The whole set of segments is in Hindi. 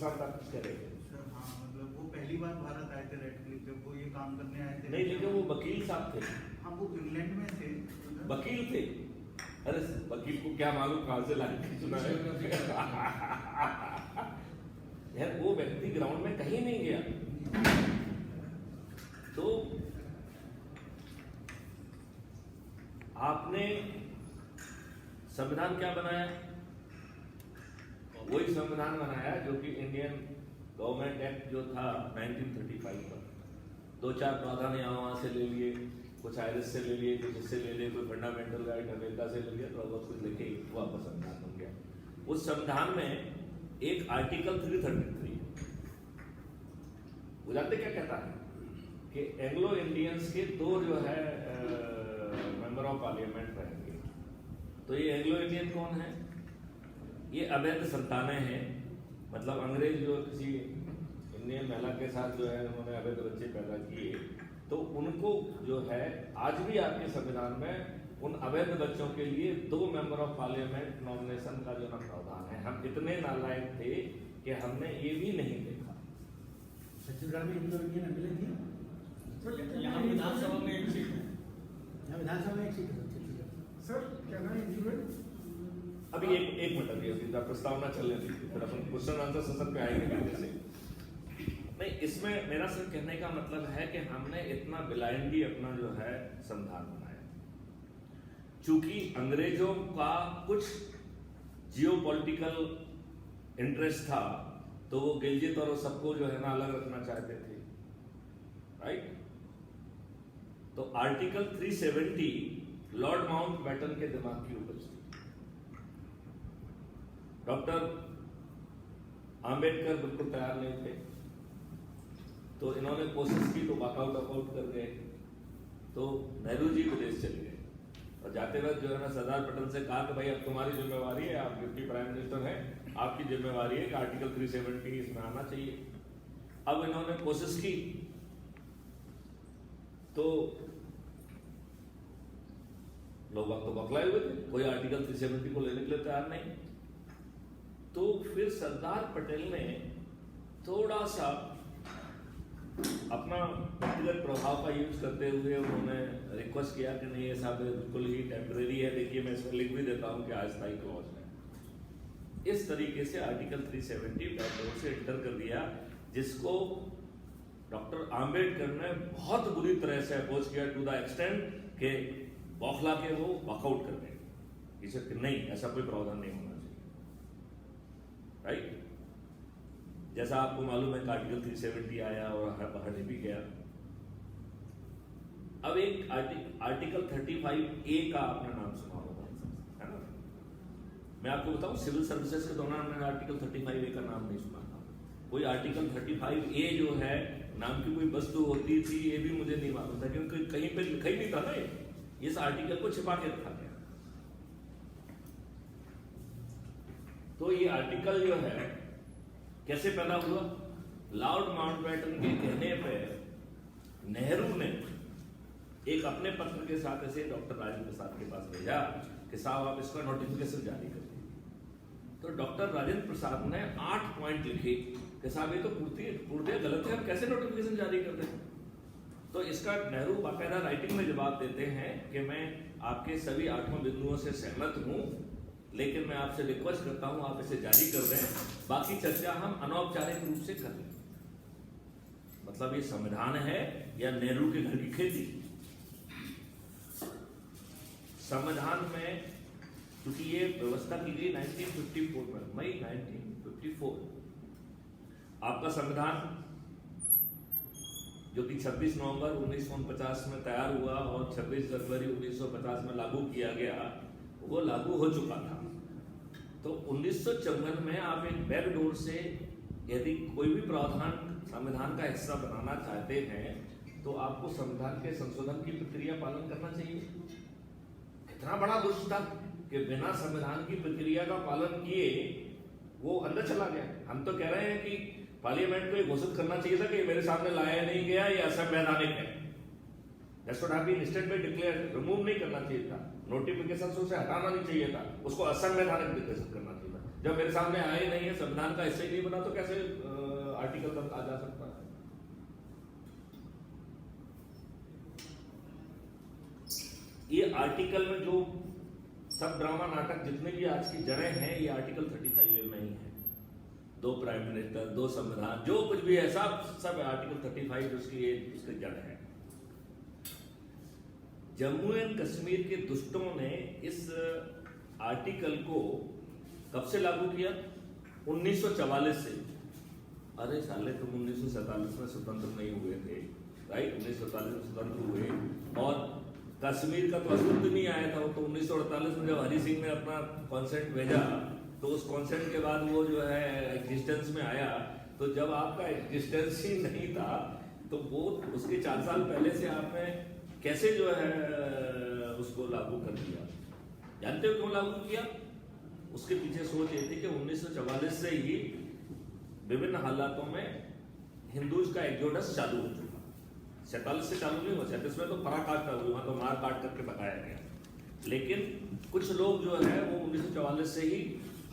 साथ आप कुछ कह रहे थे? सर हाँ, मतलब वो पहली बार भारत आए थे रेडक्लिफ, जब वो ये काम करने आए थे। नहीं, लेकिन वो वकील साहब थे। हाँ, वो इंग्लैंड में थे। वकील थे? अरे वकील को क्या मालूम कहां से लाइन सुना है। यार वो व्यक्ति ग्राउंड में कहीं नहीं गया। तो आपने संविधान क्या बनाया? वही संविधान बनाया जो कि इंडियन गवर्नमेंट एक्ट जो था 1935 का। दो चार प्रावधान यहाँ वहां से ले लिए, कुछ आयरस से ले लिए, कुछ इससे ले लिए, कोई फंडामेंटल राइट अमेरिका से ले लिया, तो बहुत कुछ लेके वापस संविधान बन गया। उस संविधान में एक आर्टिकल 333 वो जानते क्या कहता है कि एंग्लो इंडियंस के दो जो है मेंबर ऑफ पार्लियामेंट रहेंगे। तो ये एंग्लो इंडियन कौन है? ये अवैध संतानें हैं, मतलब अंग्रेज जो किसी इंडियन महिला के साथ जो है उन्होंने अवैध बच्चे पैदा किए, तो उनको जो है आज भी आपके संविधान में उन अवैध बच्चों के लिए 2 मेंबर ऑफ पार्लियामेंट नॉमिनेशन का जो है प्रावधान है। हम इतने नालायक थे कि हमने ये भी नहीं देखा। छत्तीसगढ़ में इंग्लो इंडियन एमएलए थी, यहाँ विधानसभा में एक सीट है। यहाँ विधानसभा में एक सीट है छत्तीसगढ़। सर क्या नाम इंक्लूडेड? अभी एक मिनट, अभी प्रस्तावना चलने दीजिए, फिर अपन क्वेश्चन आंसर सेशन पे आएंगे पहले से। नहीं, इसमें मेरा सिर्फ कहने का मतलब है कि हमने इतना ब्लाइंडली अपना जो है संविधान बनाया, चूंकि अंग्रेजों का कुछ जियोपॉलिटिकल इंटरेस्ट था, तो वो गिलजित और सबको जो है ना अलग रखना चाहते थे, राइट। तो आर्टिकल 370 लॉर्ड माउंटबेटन के दिमाग की उपज थी। डॉक्टर आंबेडकर बिल्कुल तैयार नहीं थे, तो इन्होंने कोशिश की तो वॉकआउट कर गए। तो नेहरू जी विदेश चले गए और जाते वक्त जो है ना सरदार पटेल से कहा कि भाई अब तुम्हारी जिम्मेवारी है, आप डिप्टी प्राइम मिनिस्टर हैं, आपकी जिम्मेवारी है कि आर्टिकल 370 इसमें आना चाहिए। अब इन्होंने कोशिश की तो लोग वक्त तो बकलाए हुए थे, कोई आर्टिकल 370 को लेने के लिए तैयार नहीं। तो फिर सरदार पटेल ने थोड़ा सा अपना व्यक्तिगत प्रभाव का यूज करते हुए उन्होंने रिक्वेस्ट किया कि नहीं, ये साहब बिल्कुल ही टेम्परेरी है, देखिए मैं इसमें लिख भी देता हूं कि अस्थायी क्लॉज है। इस तरीके से आर्टिकल 370 बैकडोर से एंटर कर दिया, जिसको डॉक्टर आंबेडकर ने बहुत बुरी तरह से अपोज किया, टू द एक्सटेंट के बौखला के वो वॉकआउट कर गए, इसे कि नहीं, ऐसा कोई प्रावधान नहीं होना चाहिए, राइट। जैसा आपको मालूम है कि आर्टिकल 370 आया और हट भी गया। अब एक आर्टिकल 35A का आपने नाम सुना होगा, है ना। मैं आपको बताऊं, सिविल सर्विसेज के दौरान मैंने आर्टिकल 35A का नाम नहीं सुना था। कोई आर्टिकल 35A जो है नाम की कोई वस्तु होती थी, ये भी मुझे नहीं मालूम था, क्योंकि कहीं पे लिखा ही नहीं था ना, इस आर्टिकल को छिपा के रखा गया। तो ये आर्टिकल जो है कैसे पैदा हुआ? लॉर्ड माउंटबेटन के कहने पर नेहरू ने एक अपने पत्र के साथ ऐसे डॉक्टर राजेंद्र प्रसाद के पास भेजा कि साहब आप इसका नोटिफिकेशन जारी कर दीजिए। तो डॉक्टर राजेंद्र प्रसाद ने 8 पॉइंट लिखे कि साहब ये तो पूर्णतः गलत है, हम कैसे नोटिफिकेशन जारी कर दें। तो इसका नेहरू बाकायदा राइटिंग में जवाब देते हैं कि मैं आपके सभी 8 बिंदुओं से सहमत हूं, लेकिन मैं आपसे रिक्वेस्ट करता हूं आप इसे जारी कर दें, बाकी चर्चा हम अनौपचारिक रूप से कर लें। मतलब ये संविधान है या नेहरू के घर की खेती? संविधान में क्योंकि ये व्यवस्था की गई 1954 में, मई 1954। आपका संविधान जो कि 26 नवंबर 1949 में तैयार हुआ और 26 जनवरी 1950 में लागू किया गया, वो लागू हो चुका था। तो 1954 में आप एक बैकडोर से यदि कोई भी प्रावधान संविधान का हिस्सा बनाना चाहते हैं तो आपको संविधान के संशोधन की प्रक्रिया पालन करना चाहिए। कितना बड़ा दुष्ट था कि बिना संविधान की प्रक्रिया का पालन किए वो अंदर चला गया। हम तो कह रहे हैं कि पार्लियामेंट को घोषित करना चाहिए था कि मेरे सामने लाया नहीं गया, ये असंवैधानिक है। That should have been instantly declared, remove नहीं करना चाहिए था, नोटिफिकेशन से उसे हटाना नहीं चाहिए था, उसको असंवैधानिक घोषित करना चाहिए था। जब मेरे सामने आए नहीं है, संविधान का हिस्सा ही नहीं बना, तो कैसे आर्टिकल तक आ जा सकता है? ये आर्टिकल में जो सब ड्रामा नाटक जितने भी आज की जड़ें हैं, ये आर्टिकल 35A में ही है। 2 प्राइम मिनिस्टर, 2 संविधान, जो कुछ भी है सब आर्टिकल 35 उसकी जड़ है। जम्मू एंड कश्मीर के दुष्टों ने इस आर्टिकल को कब से लागू किया? 1944 से। अरे साले, तुम 1947 में स्वतंत्र नहीं हुए थे, राइट? 1947 में स्वतंत्र हुए और कश्मीर का तो अस्तित्व नहीं आया था। वो तो 1948 में जब हरि सिंह ने अपना कॉन्सेंट भेजा, तो उस कॉन्सेंट के बाद वो जो है एग्जिस्टेंस में आया। तो जब आपका एग्जिस्टेंस ही नहीं था, तो वो उसके 4 साल पहले से आपने कैसे जो है उसको लागू कर दिया? जानते हो क्यों लागू किया? उसके पीछे सोच ये थी कि 1944 से ही विभिन्न हालातों में हिंदूज का एक्सोडस चालू हो चुका। 47 से चालू नहीं हुआ, 37 में तो पराकाष्ठा हुई, वहां तो मार काट करके भगाया गया। लेकिन कुछ लोग जो है वो 1944 से ही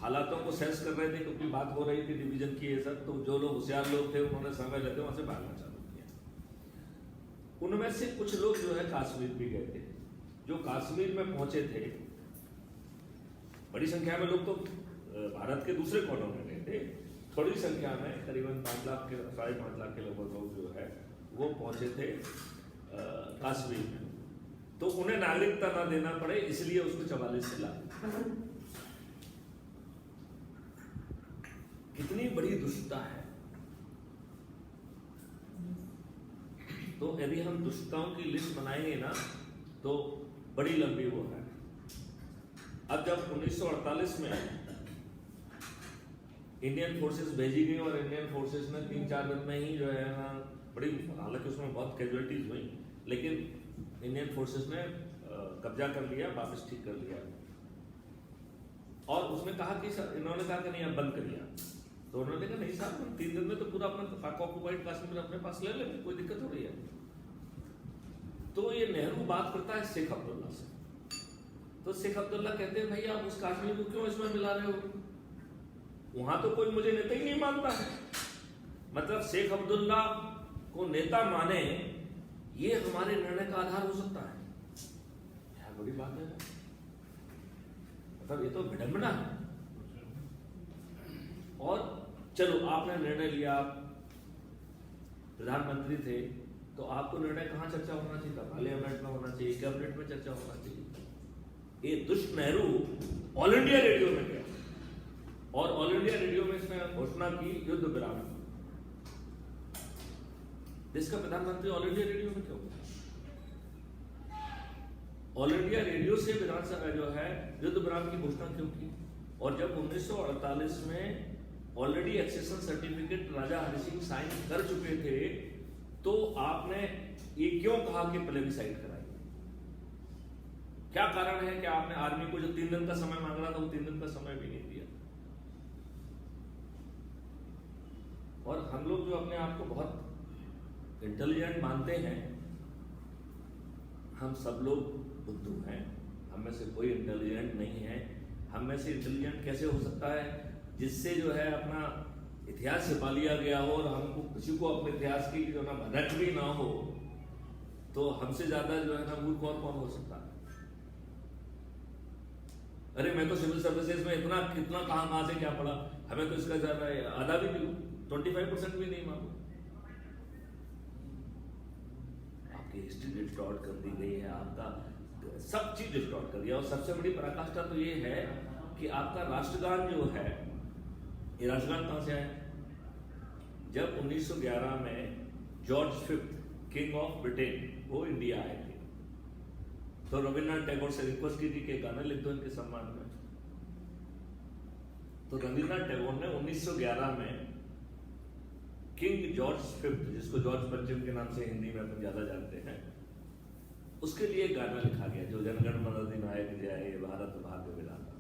हालातों को सेंस कर रहे थे, क्योंकि बात हो रही थी डिवीजन की, ये सब। तो जो लोग होशियार लोग थे, उन्होंने समय लेते वहां से भागना चालू किया। उनमें से कुछ लोग जो है कश्मीर भी गए थे। जो कश्मीर में पहुंचे थे, बड़ी संख्या में लोग तो भारत के दूसरे कोनों में गए थे, थोड़ी संख्या में करीबन 5 लाख के 5.5 लाख के लगभग लोग जो है वो पहुंचे थे कश्मीर में। तो उन्हें नागरिकता ना देना पड़े, इसलिए उसको 44 से लागू। कितनी बड़ी दुष्टता है। तो यदि हम दुष्टताओं की लिस्ट बनाएंगे ना, तो बड़ी लंबी वो है। अब जब 1948 में इंडियन फोर्सेस भेजी गई और इंडियन फोर्सेस ने 3-4 दिन में ही जो है ना बड़ी, हालांकि उसमें बहुत कैजुअलिटीज हुई, लेकिन इंडियन फोर्सेस ने कब्जा कर लिया, वापस ठीक कर लिया। और उसने कहा कि इन्होंने कहा कि नहीं, अब बंद करिए। तो उन्होंने कहा नहीं साहब, हम 3 दिन में तो पूरा अपना ऑक्युपाइड कश्मीर अपने पास ले लेंगे, कोई दिक्कत हो रही है। तो ये नेहरू बात करता है शेख अब्दुल्ला से। तो शेख अब्दुल्ला कहते हैं, भाई आप उस कश्मीर को क्यों इसमें मिला रहे हो? वहां तो कोई मुझे नेता ही नहीं मानता है। मतलब शेख अब्दुल्ला को नेता माने, ये हमारे निर्णय का आधार हो सकता है? क्या बड़ी बात है। मतलब ये तो विडंबना है। और चलो, आपने निर्णय लिया, आप प्रधानमंत्री थे, तो आपको निर्णय कहां चर्चा होना चाहिए था? पार्लियामेंट में होना चाहिए, कैबिनेट में चर्चा होना चाहिए। ये दुष्ट नेहरू ऑल इंडिया रेडियो में गया और ऑल इंडिया रेडियो में इसने घोषणा की युद्ध विराम। देश का प्रधानमंत्री ऑल इंडिया रेडियो में क्यों? ऑल इंडिया रेडियो से विधानसभा जो है युद्ध विराम की घोषणा क्यों की? और जब 1948 में ऑलरेडी एक्सेशन सर्टिफिकेट राजा हरि सिंह साइन कर चुके थे, तो आपने ये क्यों कहा कि प्लेबिसाइट कराई? क्या कारण है कि आपने आर्मी को जो 3 दिन का समय मांग रहा था, वो 3 दिन का समय भी नहीं दिया? और हम लोग जो अपने आप को बहुत इंटेलिजेंट मानते हैं, हम सब लोग बुद्धू हैं, हम में से कोई इंटेलिजेंट नहीं है। हम में से इंटेलिजेंट कैसे हो सकता है? जिससे जो है अपना इतिहास छिपा लिया गया हो और हमको किसी को अपने इतिहास की जो ना भनक भी ना हो, तो हमसे ज्यादा जो है ना मूर्ख और कौन हो सकता है? अरे मैं तो सिविल सर्विसेज में इतना कितना कहां से क्या पढ़ा, हमें तो इसका ज्यादा आधा भी नहीं, 25% भी नहीं मालूम। आपकी हिस्ट्री डिस्टॉर्ट कर दी गई है, आपका सब चीज डिस्टॉर्ट कर दिया। और सबसे बड़ी पराकाष्ठा तो ये है कि आपका राष्ट्रगान जो है, ये राष्ट्रगान कहां से आया? जब 1911 में George V, king of Britain, वो इंडिया आए थे, तो रविन्द्रनाथ टैगोर से रिक्वेस्ट की थी कि गाने लिख दो इनके सम्मान में। तो रविन्द्रनाथ टैगोर ने 1911 में किंग जॉर्ज V, जिसको जॉर्ज पंचम के नाम से हिंदी में अपन ज्यादा जानते हैं, उसके लिए गाना लिखा गया, जो जनगण मन अधिनायक जय भारत भाग्य विधाता।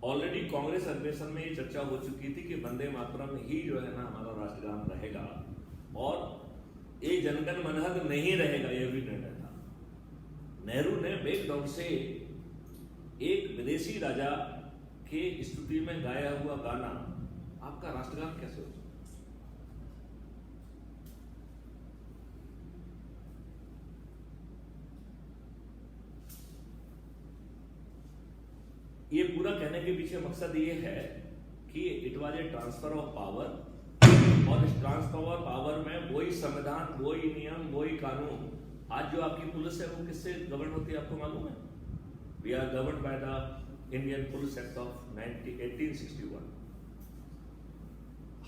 ऑलरेडी कांग्रेस अधिवेशन में ये चर्चा हो चुकी थी कि वंदे मातरम ही जो है ना हमारा राष्ट्रगान रहेगा, और ये जनगण मन नहीं रहेगा, ये भी निर्णय था। नेहरू ने बैकडोर से एक विदेशी राजा के स्तुति में गाया हुआ गाना आपका राष्ट्रगान कैसे हो सकता? ये पूरा कहने के पीछे मकसद ये है कि it was a transfer of power, और इस ट्रांसफर ऑफ पावर में वही संविधान, वही नियम, वही कानून। आज जो आपकी पुलिस है वो किससे गवर्न होती है आपको मालूम है? We are govern by the Indian police act of 1861।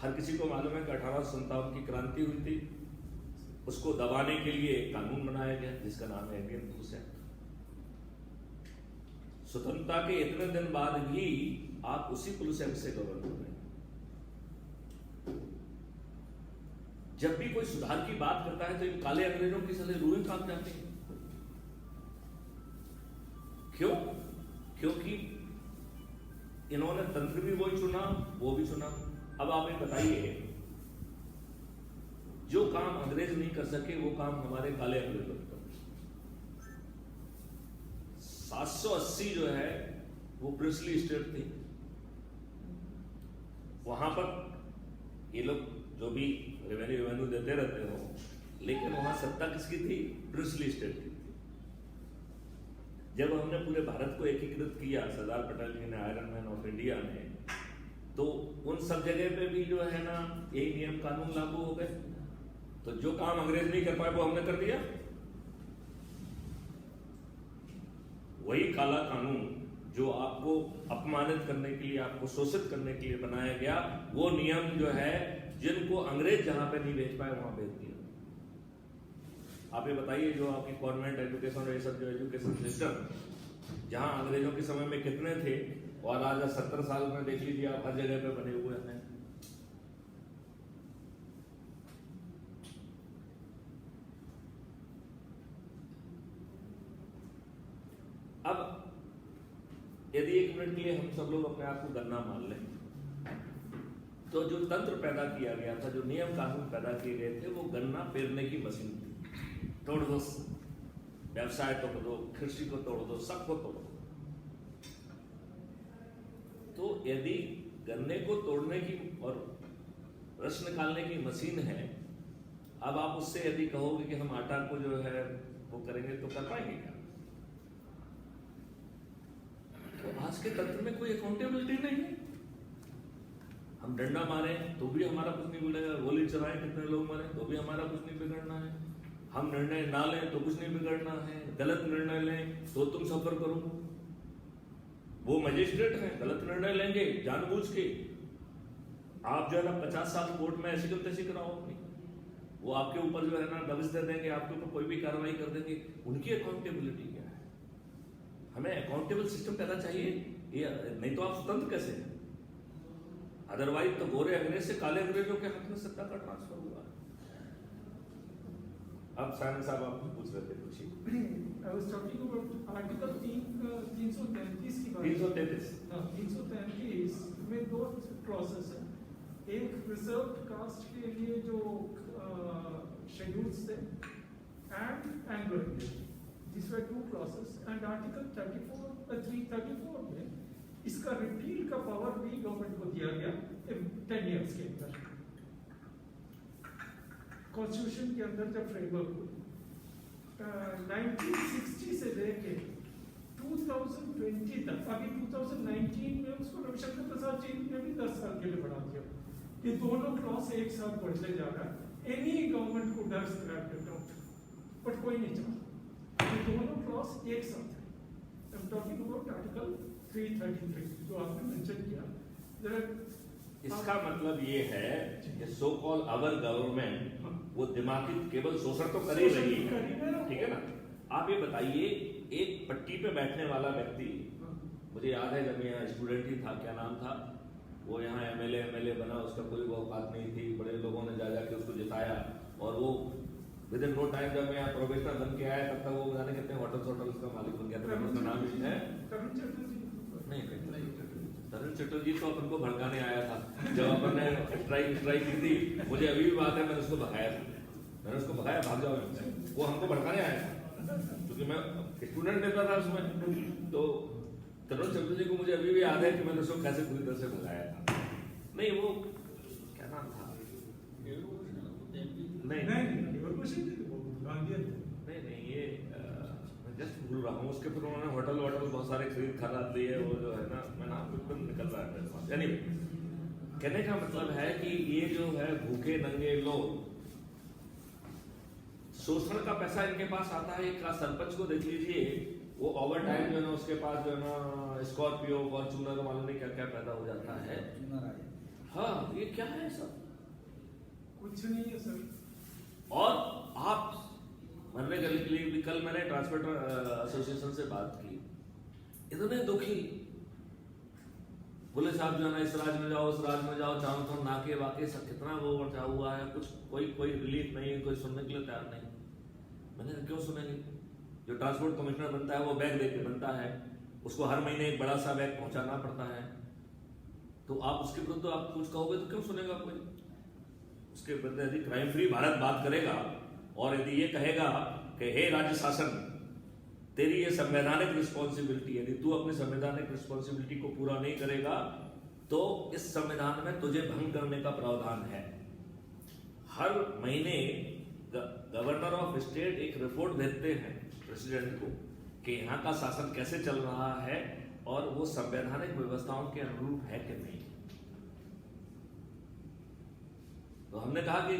हर किसी को मालूम है कि 1857 की क्रांति हुई थी, उसको दबाने के लिए एक कानून बनाया गया जिसका नाम है इंडियन पुलिस एक्ट। स्वतंत्रता के इतने दिन बाद भी आप उसी पुलिस एक्ट से गवर्न हो रहे हैं। जब भी कोई सुधार की बात करता है तो इन काले अंग्रेजों की साले रूह ही कांप जाते हैं। क्यों? क्योंकि इन्होंने तंत्र भी वही चुना, वो भी चुना। अब आप ये बताइए, जो काम अंग्रेज नहीं कर सके वो काम हमारे काले अंग्रेजों ने कर। 780 जो है वो प्रिंसली स्टेट थी, वहां पर ये लोग जो भी रेवेन्यू देते रहते हो, लेकिन वहां सत्ता किसकी थी? प्रिंसली स्टेट की थी। जब हमने पूरे भारत को एकीकृत किया सरदार पटेल जी ने, आयरन मैन ऑफ इंडिया ने, तो उन सब जगह पे भी जो है ना यही नियम कानून लागू हो गए। तो जो काम अंग्रेज नहीं कर पाए वो हमने कर दिया। वही काला कानून जो आपको अपमानित करने के लिए, आपको शोषित करने के लिए बनाया गया, वो नियम जो है जिनको अंग्रेज जहां पे नहीं भेज पाए वहां भेज दिया। आप ये बताइए, जो आपकी गवर्नमेंट एजुकेशन और ये सब जो एजुकेशन सिस्टम जहां अंग्रेजों के समय में कितने थे, और आज 70 साल में देख लीजिए आप हर जगह पे बने हुए हैं। अब यदि एक मिनट के लिए हम सब लोग अपने आप को गन्ना मान लें, तो जो तंत्र पैदा किया गया था, जो नियम कानून पैदा किए गए थे, वो गन्ना पेरने की मशीन थी। तोड़ दो, व्यवसाय तोड़ दो, कृषि को तोड़ दो, सबको तोड़ दो। तो यदि गन्ने को तोड़ने की और रस निकालने की मशीन है, अब आप उससे यदि कहोगे कि हम आटा को जो है वो करेंगे, तो कर पाएंगे क्या? तो आज के तंत्र में कोई अकाउंटेबिलिटी नहीं है। हम डंडा मारे तो भी हमारा कुछ नहीं बिगड़ेगा, गोली चलाएं कितने लोग मरे तो भी हमारा कुछ नहीं बिगड़ना है, हम निर्णय ना लें तो कुछ नहीं बिगड़ना है, गलत निर्णय लें तो तुम सफर करो। वो मजिस्ट्रेट हैं, गलत निर्णय लेंगे जानबूझ के, आप जो है ना 50 साल कोर्ट में ऐसी तैसी कराओ अपनी, वो आपके ऊपर जो है ना दबिश दे देंगे, आपके ऊपर कोई भी कार्रवाई कर देंगे। उनकी अकाउंटेबिलिटी क्या है? हमें अकाउंटेबल सिस्टम पैदा चाहिए, ये नहीं तो आप स्वतंत्र कैसे हैं? अदरवाइज तो गोरे अंग्रेज से काले अंग्रेजों के हाथ में सत्ता का ट्रांसफर हुआ। अब साइमन साहब आप पूछ रहे थे कुछ? I was talking about article 333 की बात। 333 में दो क्लॉसेस हैं। एक रिजर्व्ड कास्ट के लिए जो शेड्यूल्स थे and Anglo Indian, this were two clauses, and article 334 में इसका रिपील का पावर भी गवर्नमेंट को दिया गया 10 इयर्स के अंदर। कॉन्स्टिट्यूशन के अंदर जब फ्रेमवर्क हुई 1960 से लेके 2020 तक, अभी 2019 में उसको रविशंकर प्रसाद जी ने भी 10 साल के लिए बढ़ा दिया। ये दोनों क्लॉज एक साथ बढ़ते जा रहा है। एनी गवर्नमेंट को डर स्क्रैप इट आउट, बट कोई नहीं चाहता। ये दोनों क्लॉज एक साथ है। I am talking about article 333 जो आपने मेंशन किया। इसका मतलब ये है कि सो कॉल अवर गवर्नमेंट वो दिमागी केवल शोषण तो कर ही रही है, ठीक है ना? आप ये बताइए, एक पट्टी पे बैठने वाला व्यक्ति, मुझे याद है जब यहाँ स्टूडेंट ही था, क्या नाम था वो, यहाँ एमएलए बना, उसका कोई वो औकात नहीं थी, बड़े लोगों ने जा जाके उसको जिताया, और वो विद इन नो टाइम जब मैं यहाँ प्रोफेसर बन के आया तब तक वो जाने कितने होटल का मालिक बन गया था। उसका नाम है नहीं, तरुण चटर्जी तो अपन को भड़काने आया था जब अपन ने स्ट्राइक की थी। मुझे अभी भी बात है, मैंने उसको भगाया था, भाग जाओ, वो हमको भड़काने आया था क्योंकि मैं स्टूडेंट नेता था उसमें। तो तरुण चतुर्वेदी को मुझे अभी भी याद है कि मैंने उसको कैसे पूरी तरह से भगाया था। नहीं वो क्या नाम था, नहीं नहीं ये मैं जस्ट भूल रहा हूँ उसके। फिर उन्होंने होटल बहुत सारे खरीद खराब लिए, वो जो है ना, मैं नाम बिल्कुल निकल रहा है मेरे पास। एनीवे, कहने का मतलब है कि ये जो है भूखे नंगे लोग, शोषण का पैसा इनके पास आता है। एक सरपंच को देख लीजिए, वो ओवर टाइम जो है ना उसके पास जो है ना स्कॉर्पियो फॉर्च्यूनर मालूम नहीं क्या क्या पैदा हो जाता है। हाँ, ये क्या है सब, कुछ नहीं है सर। और आप मरने के लिए कल मैंने ट्रांसपोर्टर एसोसिएशन से बात की, इतने दुखी, बोले साहब जो है ना इस राज्य में जाओ, उस राज्य में जाओ, चारों तरफ नाके वाके सब कितना वो बचा हुआ है, कुछ कोई रिलीफ नहीं है, कोई सुनने के लिए तैयार नहीं। मैंने कहा क्यों सुनेंगे? जो ट्रांसपोर्ट कमिश्नर बनता है वो बैग लेके बनता है, उसको हर महीने एक बड़ा सा बैग पहुंचाना पड़ता है, तो आप उसके विरुद्ध तो आप कुछ कहोगे तो क्यों सुनेगा कोई? उसके विरुद्ध यदि क्राइम फ्री भारत बात करेगा और यदि ये कहेगा कि हे राज्य शासन, तेरी ये संवैधानिक रिस्पॉन्सिबिलिटी, यदि तू अपनी संवैधानिक रिस्पॉन्सिबिलिटी को पूरा नहीं करेगा तो इस संविधान में तुझे भंग करने का प्रावधान है। हर महीने गवर्नर ऑफ स्टेट एक रिपोर्ट भेजते हैं प्रेसिडेंट को कि यहाँ का शासन कैसे चल रहा है और वो संवैधानिक व्यवस्थाओं के अनुरूप है कि नहीं। तो हमने कहा कि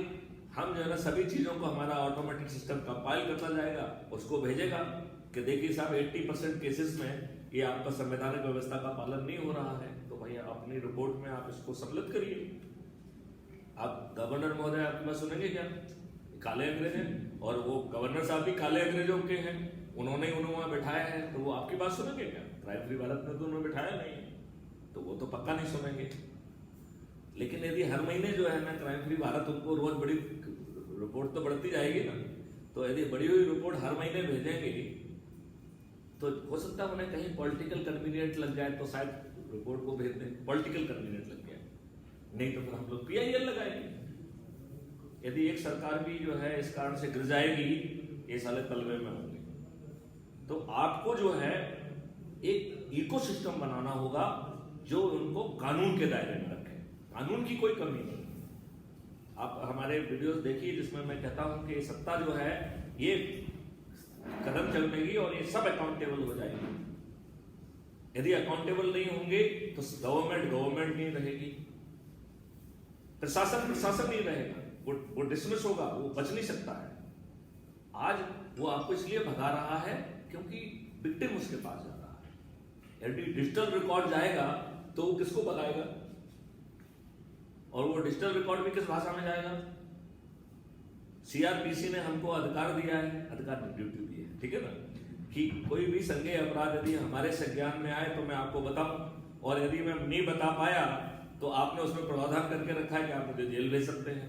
हम जो है ना सभी चीजों को हमारा ऑटोमेटिक सिस्टम कंपाइल करता जाएगा, उसको भेजेगा कि देखिए साहब 80% केसेस में ये आपका संवैधानिक व्यवस्था का पालन नहीं हो रहा है, तो भैया अपनी रिपोर्ट में आप इसको सम्मिलित करिए। आप गवर्नर महोदय आपकी बात सुनेंगे क्या? काले अंग्रेज हैं और वो गवर्नर साहब भी काले अंग्रेजों के हैं, उन्होंने उन्हें वहां बैठाया है, तो वो आपकी बात सुनेंगे क्या? क्राइम फ्री भारत में तो उन्होंने बैठाया नहीं है, तो वो तो पक्का नहीं सुनेंगे। लेकिन यदि हर महीने जो है ना क्राइम फ्री भारत उनको रोज बड़ी रिपोर्ट तो बढ़ती जाएगी ना, तो यदि बड़ी हुई रिपोर्ट हर महीने भेजेंगे तो हो सकता है उन्हें कहीं पॉलिटिकल कन्वीनियंट लग जाए तो शायद रिपोर्ट को भेज दें, पॉलिटिकल कन्वीनियंट लग गया, नहीं तो फिर हम लोग PIL लगाएंगे। यदि एक सरकार भी जो है इस कारण से गिर जाएगी, ये साले तलवे में होंगे। तो आपको जो है एक इकोसिस्टम बनाना होगा जो उनको कानून के दायरे में रखे, कानून की कोई कमी नहीं। आप हमारे वीडियोस देखिए जिसमें मैं कहता हूं कि सत्ता जो है ये कदम चलनेगी और ये सब अकाउंटेबल हो जाएगी। यदि अकाउंटेबल नहीं होंगे तो गवर्नमेंट नहीं रहेगी, प्रशासन नहीं रहेगा, वो डिसमिस होगा, वो बच नहीं सकता है। आज वो आपको इसलिए भगा रहा है क्योंकि विक्टिम उसके पास जा रहा है। यदि डिजिटल रिकॉर्ड जाएगा तो वो किसको भगाएगा? और वो डिजिटल रिकॉर्ड भी किस भाषा में जाएगा? CRPC ने हमको अधिकार दिया है, अधिकार ड्यूटी दी है, ठीक है ना, कि कोई भी संज्ञेय अपराध यदि हमारे संज्ञान में आए तो मैं आपको बताऊं, और यदि मैं नहीं बता पाया तो आपने उसमें प्रावधान करके रखा है कि आप मुझे जेल भेज सकते हैं।